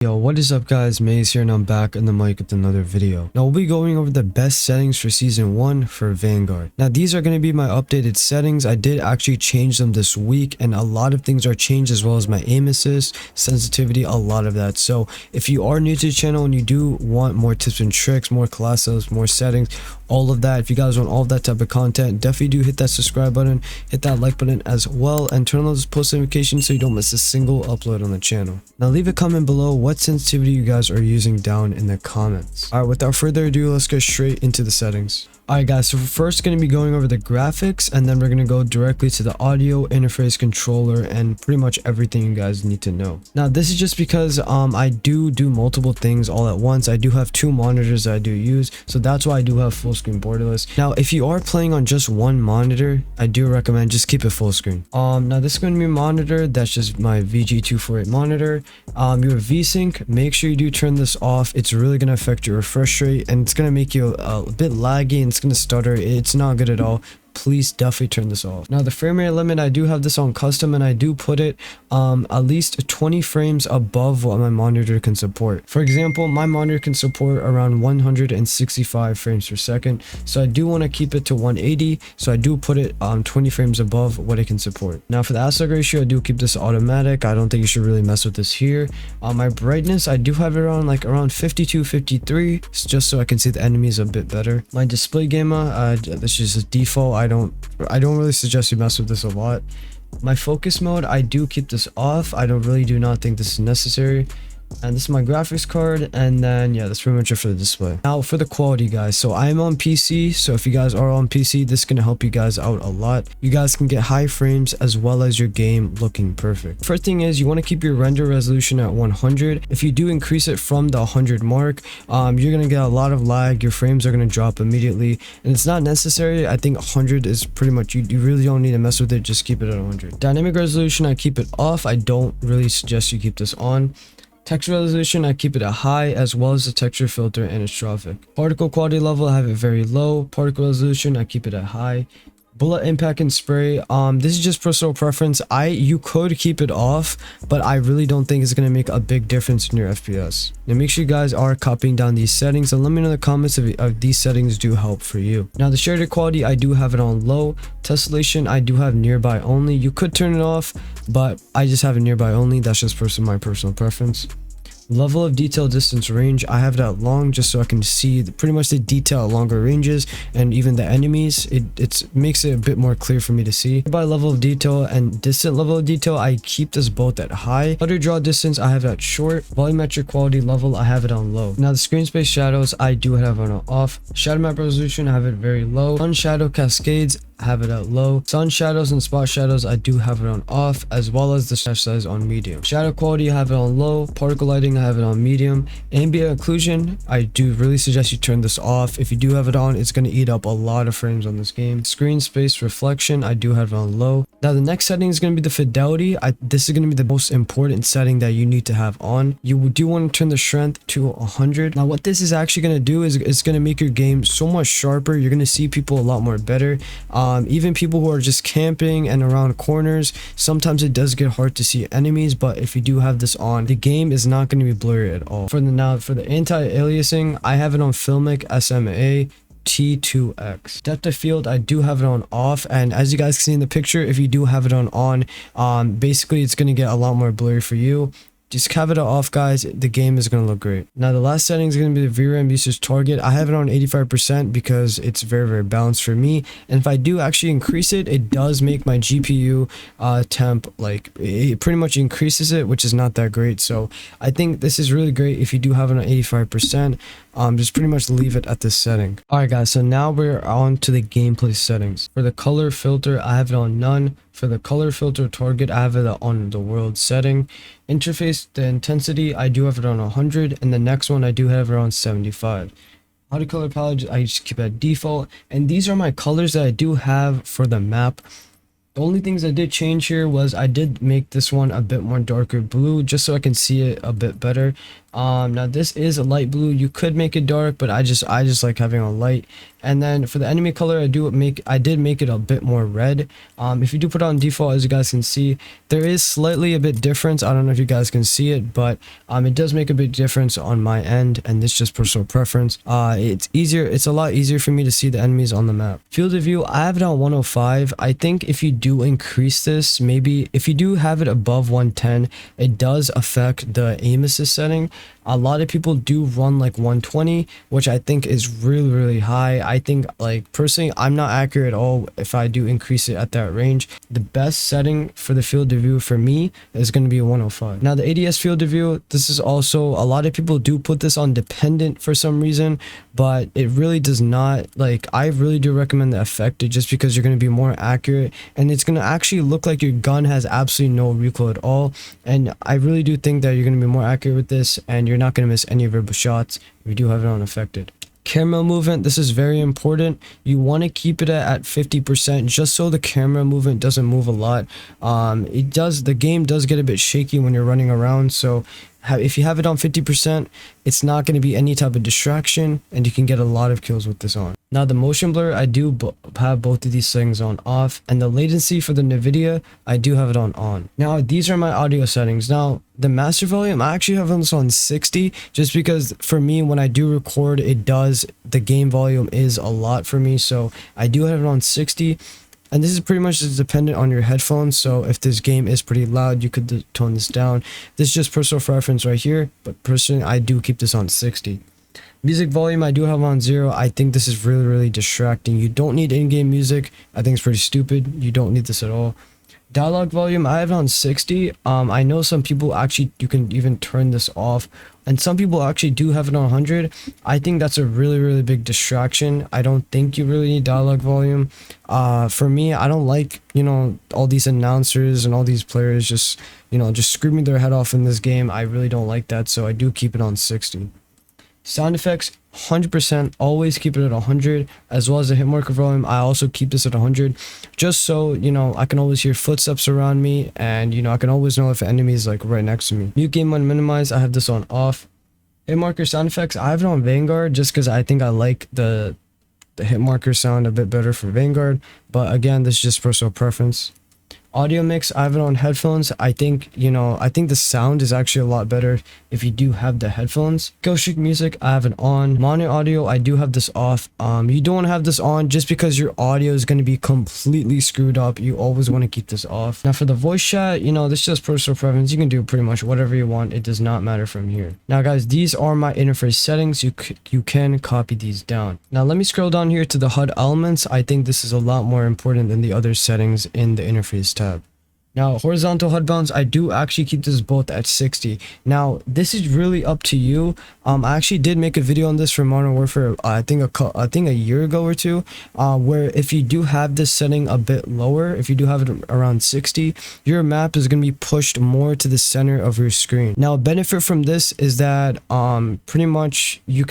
Yo, what is up guys, Maze here and I'm back on the mic with another video. Now we'll be going over the best settings for season 1 for Vanguard. Now these are going to be my updated settings. I did actually change them this week and a lot of things are changed, as well as my aim assist, sensitivity, a lot of that. So if you are new to the channel and you do want more tips and tricks, more classes, more settings, all of that, if you guys want all of that type of content, definitely do hit that subscribe button, hit that like button as well, and turn on those post notifications so you don't miss a single upload on the channel. Now leave a comment below what sensitivity you guys are using down in the comments. Alright, without further ado, let's get straight into the settings. Alright guys, so we're first going to be going over the graphics, and then we're going to go directly to the audio, interface, controller, and pretty much everything you guys need to know. Now this is just because I do multiple things all at once. I do have two monitors that I do use, so that's why I do have full screen borderless. Now if you are playing on just one monitor, I do recommend just keep it full screen. Now this is going to be a monitor that's just my VG248 monitor. Your VSync, make sure you do turn this off. It's really going to affect your refresh rate and it's going to make you a bit laggy and it's going to stutter. It's not good at all. Please definitely turn this off. Now the frame rate limit, I do have this on custom and I do put it at least 20 frames above what my monitor can support. For example, my monitor can support around 165 frames per second, so I do want to keep it to 180, so I do put it 20 frames above what it can support. Now for the aspect ratio, I do keep this automatic. I don't think you should really mess with this here. My brightness, I do have it around 52, 53, just so I can see the enemies a bit better. My display gamma, this is just default. I don't really suggest you mess with this a lot. My focus mode, I do keep this off. I do not think this is necessary. And this is my graphics card, and then yeah, that's pretty much it for the display. Now for the quality guys, so I'm on PC, so if you guys are on PC, this is going to help you guys out a lot. You guys can get high frames as well as your game looking perfect. First thing is you want to keep your render resolution at 100. If you do increase it from the 100 mark, you're going to get a lot of lag. Your frames are going to drop immediately, and it's not necessary. I think 100 is pretty much, you really don't need to mess with it. Just keep it at 100. Dynamic resolution, I keep it off. I don't really suggest you keep this on. Texture resolution, I keep it at high, as well as the texture filter and anistrophic. Particle quality level, I have it very low. Particle resolution, I keep it at high. Bullet impact and spray, this is just personal preference. You could keep it off, but I really don't think it's going to make a big difference in your FPS. Now make sure you guys are copying down these settings and let me know in the comments if these settings do help for you. Now the shader quality, I do have it on low. Tessellation, I do have nearby only. You could turn it off, but I just have it nearby only. That's just my personal preference. Level of detail, distance, range, I have it at long just so I can see pretty much the detail at longer ranges and even the enemies. It makes it a bit more clear for me to see. By level of detail and distant level of detail, I keep this both at high. Shutter draw distance, I have it at short. Volumetric quality level, I have it on low. Now the screen space shadows, I do have it on off. Shadow map resolution, I have it very low. Sun shadow cascades, I have it at low. Sun shadows and spot shadows, I do have it on off, as well as the shadow size on medium. Shadow quality, I have it on low. Particle lighting, I have it on medium. Ambient occlusion, I do really suggest you turn this off. If you do have it on, it's going to eat up a lot of frames on this game. Screen space reflection, I do have it on low. Now the next setting is going to be the fidelity. This is going to be the most important setting that you need to have on. You do want to turn the strength to 100. Now what this is actually going to do is it's going to make your game so much sharper. You're going to see people a lot more better. Even people who are just camping and around corners, sometimes it does get hard to see enemies, but if you do have this on, the game is not going to be blurry at all. For the anti-aliasing, I have it on Filmic SMA T2X. Depth of field, I do have it on off, and as you guys can see in the picture, if you do have it on, basically it's going to get a lot more blurry for you. Just have it off guys, the game is going to look great. Now the last setting is going to be the VRAM usage target. I have it on 85% because it's very balanced for me, and if I do actually increase it, it does make my GPU temp, like it pretty much increases it, which is not that great. So I think this is really great if you do have it on 85%. Just pretty much leave it at this setting. Alright guys, so now we're on to the gameplay settings. For the color filter, I have it on none. For the color filter target, I have it on the world setting. Interface, the intensity, I do have it on 100, and the next one I do have it on 75. Auto color palette, I just keep it at default, and these are my colors that I do have for the map. The only things I did change here was I did make this one a bit more darker blue just so I can see it a bit better. Now this is a light blue. You could make it dark, but I just like having a light. And then for the enemy color, I did make it a bit more red. If you do put it on default, as you guys can see, there is slightly a bit difference. I don't know if you guys can see it, but it does make a big difference on my end, and this is just personal preference. It's a lot easier for me to see the enemies on the map. Field of view, I have it on 105. I think if you do increase this, maybe if you do have it above 110, it does affect the aim assist setting. A lot of people do run like 120, which I think is really high. I think, like, personally, I'm not accurate at all if I do increase it at that range. The best setting for the field of view for me is going to be 105. Now the ADS field of view, this is also, a lot of people do put this on dependent for some reason, but it really does not. Like, I really do recommend the affected, just because you're going to be more accurate, and it's going to actually look like your gun has absolutely no recoil at all. And I really do think that you're going to be more accurate with this, and you're not going to miss any of your shots if you do have it on affected. Camera movement, this is very important. You want to keep it at 50%, just so the camera movement doesn't move a lot. The game does get a bit shaky when you're running around, so if you have it on 50%, it's not going to be any type of distraction, and you can get a lot of kills with this on. Now the motion blur, I do have both of these things on off, and the latency for the NVIDIA, I do have it on. Now these are my audio settings. Now the master volume, I actually have this on 60, just because for me, when I do record, the game volume is a lot for me, so I do have it on 60. And this is pretty much just dependent on your headphones, so if this game is pretty loud, you could tone this down. This is just personal preference right here, but personally, I do keep this on 60. Music volume, I do have on 0. I think this is really distracting. You don't need in-game music. I think it's pretty stupid. You don't need this at all. Dialogue volume, I have it on 60. I know some people actually, you can even turn this off, and some people actually do have it on 100. I think that's a really big distraction. I don't think you really need dialogue volume. For me, I don't like, all these announcers and all these players just screaming their head off in this game. I really don't like that, so I do keep it on 60. Sound effects, 100%, always keep it at 100, as well as the hit marker volume. I also keep this at 100, just so I can always hear footsteps around me, and I can always know if an enemy is like right next to me. Mute game unminimized, I have this on off. Hit marker sound effects, I have it on Vanguard, just because I think I like the hit marker sound a bit better for Vanguard, but again, this is just personal preference. Audio mix, I have it on headphones. I think the sound is actually a lot better if you do have the headphones. Ghost Streak music, I have it on. Mono audio, I do have this off. You don't want to have this on just because your audio is going to be completely screwed up. You always want to keep this off. Now for the voice chat, this is just personal preference. You can do pretty much whatever you want. It does not matter from here. Now guys, these are my interface settings. You can copy these down. Now let me scroll down here to the HUD elements. I think this is a lot more important than the other settings in the interface tab. Now, horizontal HUD bounce, I do actually keep this both at 60. Now, this is really up to you. I actually did make a video on this for Modern Warfare, I think a year ago or two, where if you do have this setting a bit lower, if you do have it around 60, your map is going to be pushed more to the center of your screen. Now, a benefit from this is that pretty much you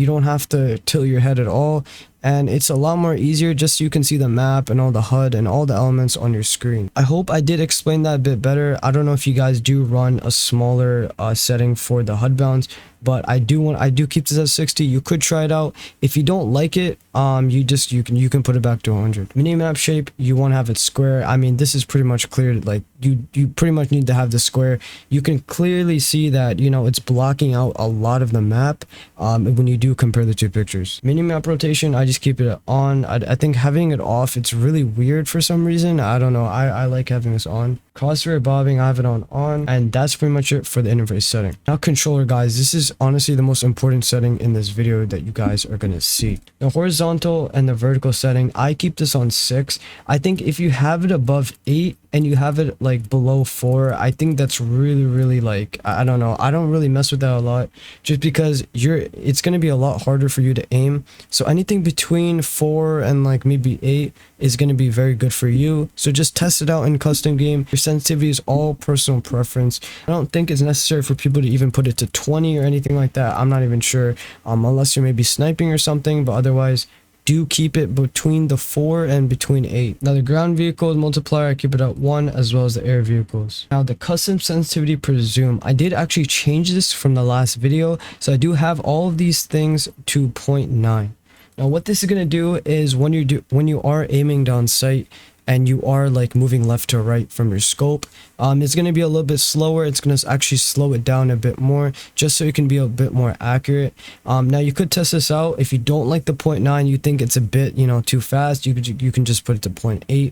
don't have to tilt your head at all. And it's a lot more easier, just so you can see the map and all the HUD and all the elements on your screen. I hope I did explain that a bit better. I don't know if you guys do run a smaller setting for the HUD bounce, but I do keep this at 60. You could try it out. If you don't like it, you can put it back to 100. Minimap shape, you want to have it square. I mean, this is pretty much clear. Like you pretty much need to have the square. You can clearly see that it's blocking out a lot of the map when you do compare the two pictures. Minimap rotation, I just keep it on. I think having it off, it's really weird for some reason. I don't know. I like having this on. Crosshair bobbing, I have it on, and that's pretty much it for the interface setting. Now controller, guys, this is honestly the most important setting in this video that you guys are going to see. The horizontal and the vertical setting, I keep this on 6. I think if you have it above 8 and you have it like below 4, I think that's really like, I don't know, I don't really mess with that a lot, just because it's going to be a lot harder for you to aim. So anything between 4 and like maybe 8 is going to be very good for you. So just test it out in custom game. Your sensitivity is all personal preference. I don't think it's necessary for people to even put it to 20 or anything like that. I'm not even sure, unless you're maybe sniping or something, but otherwise do keep it between the 4 and between 8. Now the ground vehicles multiplier, I keep it at 1, as well as the air vehicles. Now the custom sensitivity per zoom, I did actually change this from the last video, so I do have all of these things to 0.9. Now what this is going to do is when you are aiming down sight and you are like moving left to right from your scope, it's going to be a little bit slower. It's going to actually slow it down a bit more just so you can be a bit more accurate. Now you could test this out. If you don't like the 0.9, you think it's a bit, you know, too fast, you can just put it to 0.8.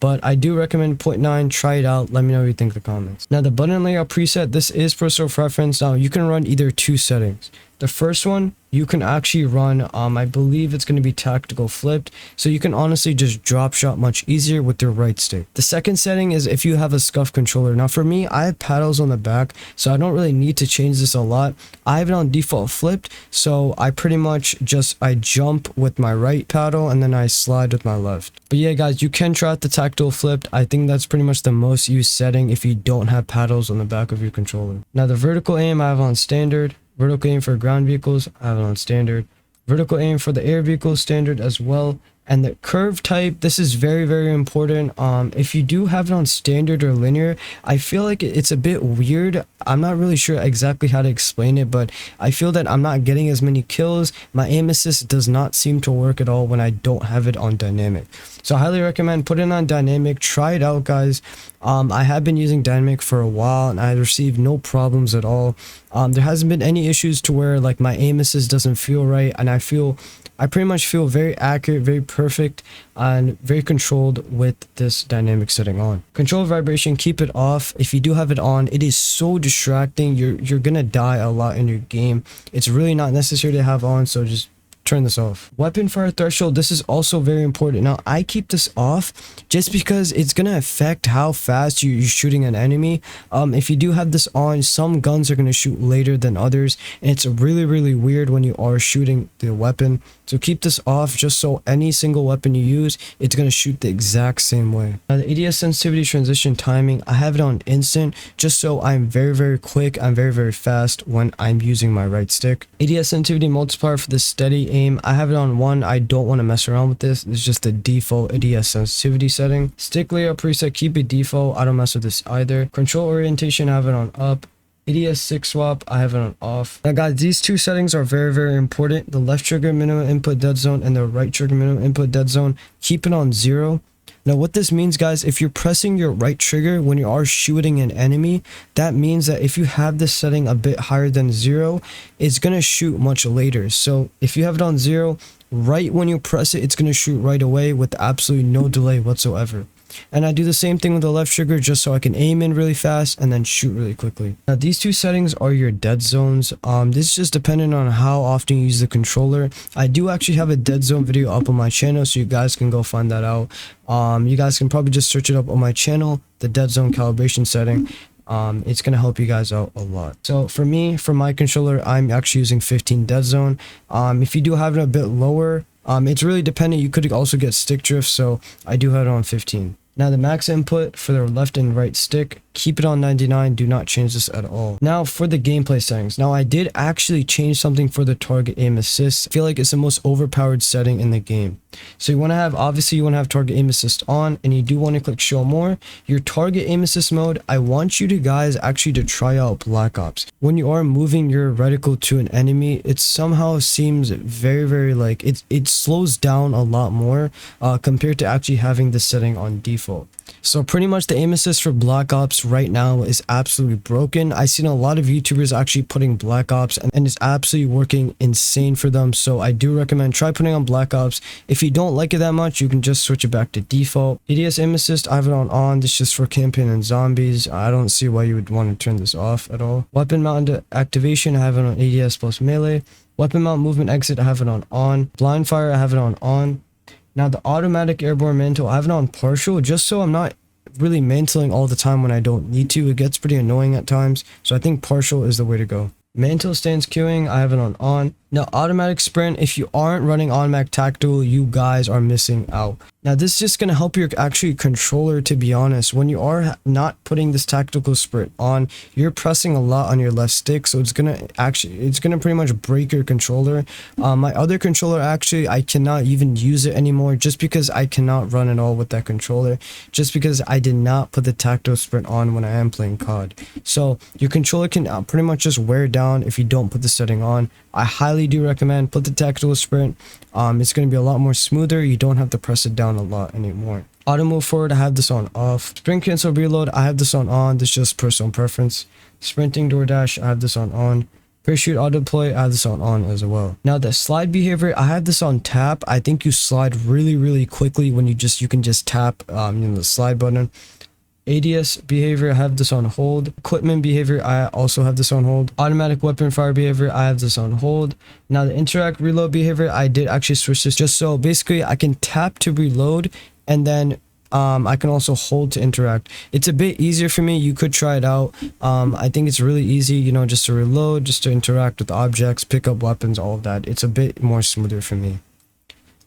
But I do recommend 0.9. Try it out. Let me know what you think in the comments. Now the button layout preset, this is personal preference. Now you can run either two settings. The first one, you can actually run, I believe it's going to be tactical flipped. So you can honestly just drop shot much easier with your right stick. The second setting is if you have a scuff controller. Now for me, I have paddles on the back, so I don't really need to change this a lot. I have it on default flipped, so I pretty much I jump with my right paddle and then I slide with my left. But yeah guys, you can try out the tactical flipped. I think that's pretty much the most used setting if you don't have paddles on the back of your controller. Now the vertical aim I have on standard. Vertical aim for ground vehicles, I have it on standard. Vertical aim for the air vehicles, standard as well. And the curve type, this is very, very important. If you do have it on standard or linear, I feel like it's a bit weird. I'm not really sure exactly how to explain it, but I feel that I'm not getting as many kills. My aim assist does not seem to work at all when I don't have it on dynamic. So I highly recommend putting it on dynamic. Try it out, guys. I have been using dynamic for a while and I received no problems at all. There hasn't been any issues to where like my aim assist doesn't feel right, and I pretty much feel very accurate, very perfect, and very controlled with this dynamic setting on. Control vibration, keep it off. If you do have it on, it is so distracting. You're gonna die a lot in your game. It's really not necessary to have on, so just turn this off. Weapon fire threshold, this is also very important. Now I keep this off just because it's gonna affect how fast you're shooting an enemy. If you do have this on, some guns are gonna shoot later than others, and it's really, really weird when you are shooting the weapon. So keep this off just so any single weapon you use, it's gonna shoot the exact same way. Now the ADS sensitivity transition timing, I have it on instant just so I'm very, very quick. I'm very, very fast when I'm using my right stick. ADS sensitivity multiplier for the steady aim, I have it on 1. I don't want to mess around with this. It's just the default ADS sensitivity setting. Stick layout preset, keep it default. I don't mess with this either. Control orientation, I have it on up. ADS 6 swap, I have it on off. Now guys, these two settings are very, very important. The left trigger minimum input dead zone and the right trigger minimum input dead zone, keep it on 0. Now what this means, guys, if you're pressing your right trigger when you are shooting an enemy, that means that if you have this setting a bit higher than 0, it's going to shoot much later. So if you have it on 0, right when you press it, it's going to shoot right away with absolutely no delay whatsoever. And I do the same thing with the left trigger just so I can aim in really fast and then shoot really quickly. Now these two settings are your dead zones. This is just dependent on how often you use the controller. I do actually have a dead zone video up on my channel, so you guys can go find that out. You guys can probably just search it up on my channel, the dead zone calibration setting. It's gonna help you guys out a lot. So for me, for my controller, I'm actually using 15 dead zone. If you do have it a bit lower, it's really dependent. You could also get stick drift, so I do have it on 15. Now the max input for the left and right stick, keep it on 99. Do not change this at all. Now for the gameplay settings. Now I did actually change something for the target aim assist. I feel like it's the most overpowered setting in the game. So you want to have, obviously you want to have target aim assist on, and you do want to click show more. Your target aim assist mode, I want you to guys actually to try out Black Ops. When you are moving your reticle to an enemy, it somehow seems very, very like it slows down a lot more compared to actually having this setting on default. So pretty much the aim assist for Black Ops right now is absolutely broken. I've seen a lot of YouTubers actually putting Black Ops and it's absolutely working insane for them. So I do recommend try putting on Black Ops. If you don't like it that much, you can just switch it back to default. ADS aim assist, I have it on. This is just for campaign and zombies. I don't see why you would want to turn this off at all. Weapon mount activation, I have it on ADS plus melee. Weapon mount movement exit, I have it on. Blind fire, I have it on. Now the automatic airborne mantle, I have it on partial just so I'm not really mantling all the time when I don't need to. It gets pretty annoying at times, so I think partial is the way to go. Mantle stance queuing, I have it on. Now automatic sprint, if you aren't running automatic tactical, you guys are missing out. Now this is just going to help your actually controller, to be honest. When you are not putting this tactical sprint on, you're pressing a lot on your left stick, so it's going to pretty much break your controller. My other controller, actually, I cannot even use it anymore just because I cannot run at all with that controller, just because I did not put the tactical sprint on when I am playing COD. So your controller can pretty much just wear down if you don't put the setting on. I highly do recommend put the tactical sprint. It's going to be a lot more smoother. You don't have to press it down a lot anymore. Auto move forward, I have this on off. Sprint cancel reload, I have this on. This is just personal preference. Sprinting DoorDash, I have this on. Parachute auto deploy, I have this on as well. Now the slide behavior, I have this on tap. I think you slide really quickly when you can just tap the slide button. ADS behavior, I have this on hold. Equipment behavior, I also have this on hold. Automatic weapon fire behavior, I have this on hold. Now the interact reload behavior, I did actually switch this just so basically I can tap to reload, and then I can also hold to interact. It's a bit easier for me. You could try it out. I think it's really easy, you know, just to reload, just to interact with objects, pick up weapons, all of that. It's a bit more smoother for me.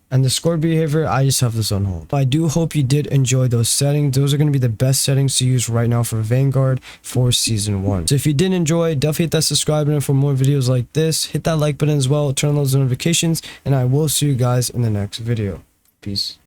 And the score behavior, I just have this on hold. I do hope you did enjoy those settings. Those are going to be the best settings to use right now for Vanguard for Season 1. So if you did enjoy, definitely hit that subscribe button for more videos like this. Hit that like button as well, turn on those notifications, and I will see you guys in the next video. Peace.